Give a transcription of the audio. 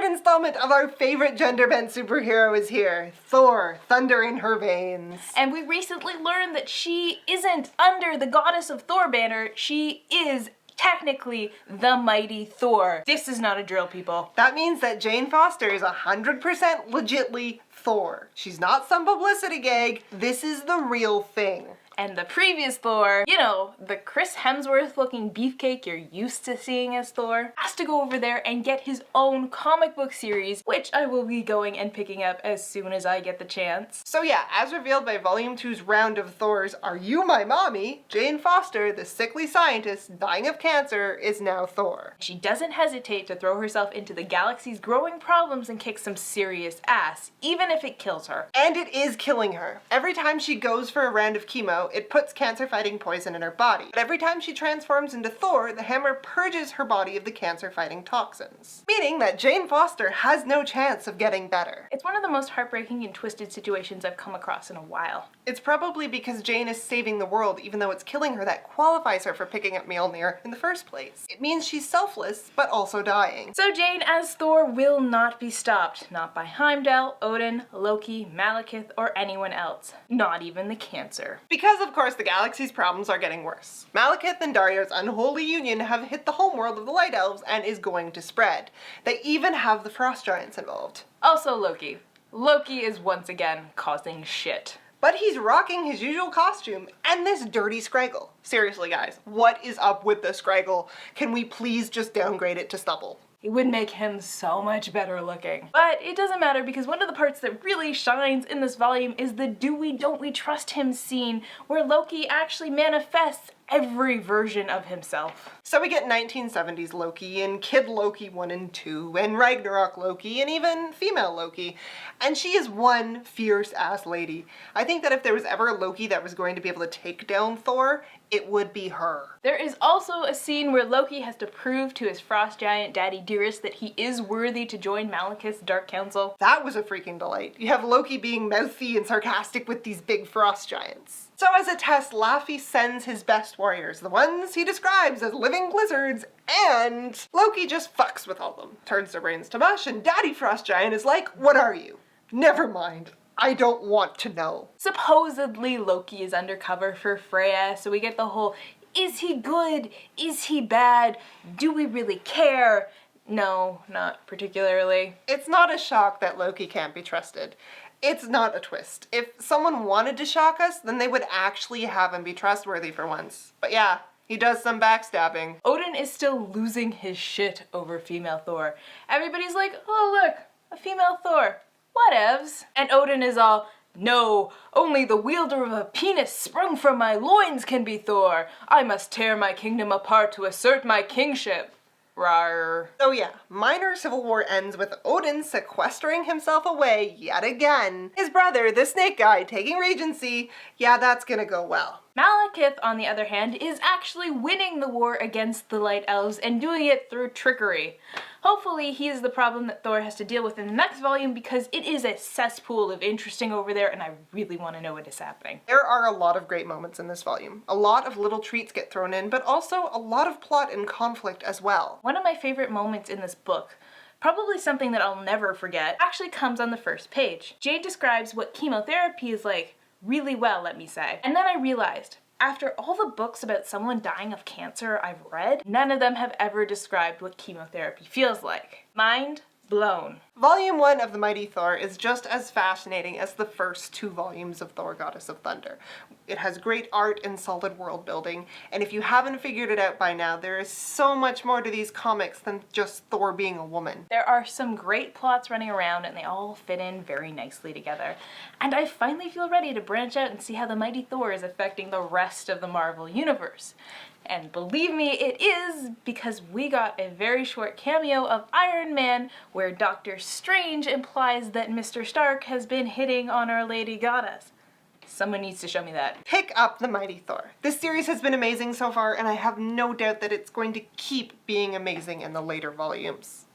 third installment of our favorite gender-bent superhero is here. Thor, thunder in her veins. And we recently learned that she isn't under the Goddess of Thor banner, she is technically the Mighty Thor. This is not a drill, people. That means that Jane Foster is 100% legitly Thor. She's not some publicity gag, this is the real thing. And the previous Thor, you know, the Chris Hemsworth looking beefcake you're used to seeing as Thor, has to go over there and get his own comic book series, which I will be going and picking up as soon as I get the chance. So yeah, as revealed by Volume 2's round of Thor's Are You My Mommy?, Jane Foster, the sickly scientist dying of cancer, is now Thor. She doesn't hesitate to throw herself into the galaxy's growing problems and kick some serious ass, even if it kills her. And it is killing her. Every time she goes for a round of chemo, it puts cancer-fighting poison in her body. But every time she transforms into Thor, the hammer purges her body of the cancer-fighting toxins. Meaning that Jane Foster has no chance of getting better. It's one of the most heartbreaking and twisted situations I've come across in a while. It's probably because Jane is saving the world even though it's killing her that qualifies her for picking up Mjolnir in the first place. It means she's selfless, but also dying. So Jane as Thor will not be stopped. Not by Heimdall, Odin, Loki, Malekith, or anyone else. Not even the cancer. Because of course the galaxy's problems are getting worse. Malekith and Daario's unholy union have hit the homeworld of the Light Elves and is going to spread. They even have the Frost Giants involved. Also Loki. Loki is once again causing shit. But he's rocking his usual costume and this dirty Scraggle. Seriously guys, what is up with the Scraggle? Can we please just downgrade it to stubble? It would make him so much better looking. But it doesn't matter because one of the parts that really shines in this volume is the do we don't we trust him scene where Loki actually manifests every version of himself. So we get 1970s Loki and Kid Loki 1 and 2 and Ragnarok Loki and even female Loki. And she is one fierce ass lady. I think that if there was ever a Loki that was going to be able to take down Thor, it would be her. There is also a scene where Loki has to prove to his frost giant daddy Dearest that he is worthy to join Malekith's Dark Council. That was a freaking delight. You have Loki being mouthy and sarcastic with these big frost giants. So as a test, Laffy sends his best warriors, the ones he describes as living blizzards, and Loki just fucks with all of them. Turns their brains to mush, and Daddy Frost Giant is like, what are you? Never mind. I don't want to know. Supposedly Loki is undercover for Freya, so we get the whole, is he good? Is he bad? Do we really care? No, not particularly. It's not a shock that Loki can't be trusted. It's not a twist. If someone wanted to shock us, then they would actually have him be trustworthy for once. But yeah, he does some backstabbing. Odin is still losing his shit over female Thor. Everybody's like, oh look, a female Thor. Whatevs. And Odin is all, no, only the wielder of a penis sprung from my loins can be Thor. I must tear my kingdom apart to assert my kingship. Rawr. So yeah, minor civil war ends with Odin sequestering himself away yet again. His brother, the snake guy, taking regency. Yeah, that's gonna go well. Malekith, on the other hand, is actually winning the war against the Light Elves and doing it through trickery. Hopefully he is the problem that Thor has to deal with in the next volume because it is a cesspool of interesting over there and I really want to know what is happening. There are a lot of great moments in this volume. A lot of little treats get thrown in, but also a lot of plot and conflict as well. One of my favorite moments in this book, probably something that I'll never forget, actually comes on the first page. Jade describes what chemotherapy is like really well, let me say. And then I realized, after all the books about someone dying of cancer I've read, none of them have ever described what chemotherapy feels like. Mind blown. Volume 1 of The Mighty Thor is just as fascinating as the first 2 volumes of Thor Goddess of Thunder. It has great art and solid world building, and if you haven't figured it out by now, there is so much more to these comics than just Thor being a woman. There are some great plots running around and they all fit in very nicely together. And I finally feel ready to branch out and see how The Mighty Thor is affecting the rest of the Marvel Universe. And believe me, it is, because we got a very short cameo of Iron Man where Doctor Strange implies that Mr. Stark has been hitting on Our Lady Goddess. Someone needs to show me that. Pick up The Mighty Thor. This series has been amazing so far, and I have no doubt that it's going to keep being amazing in the later volumes.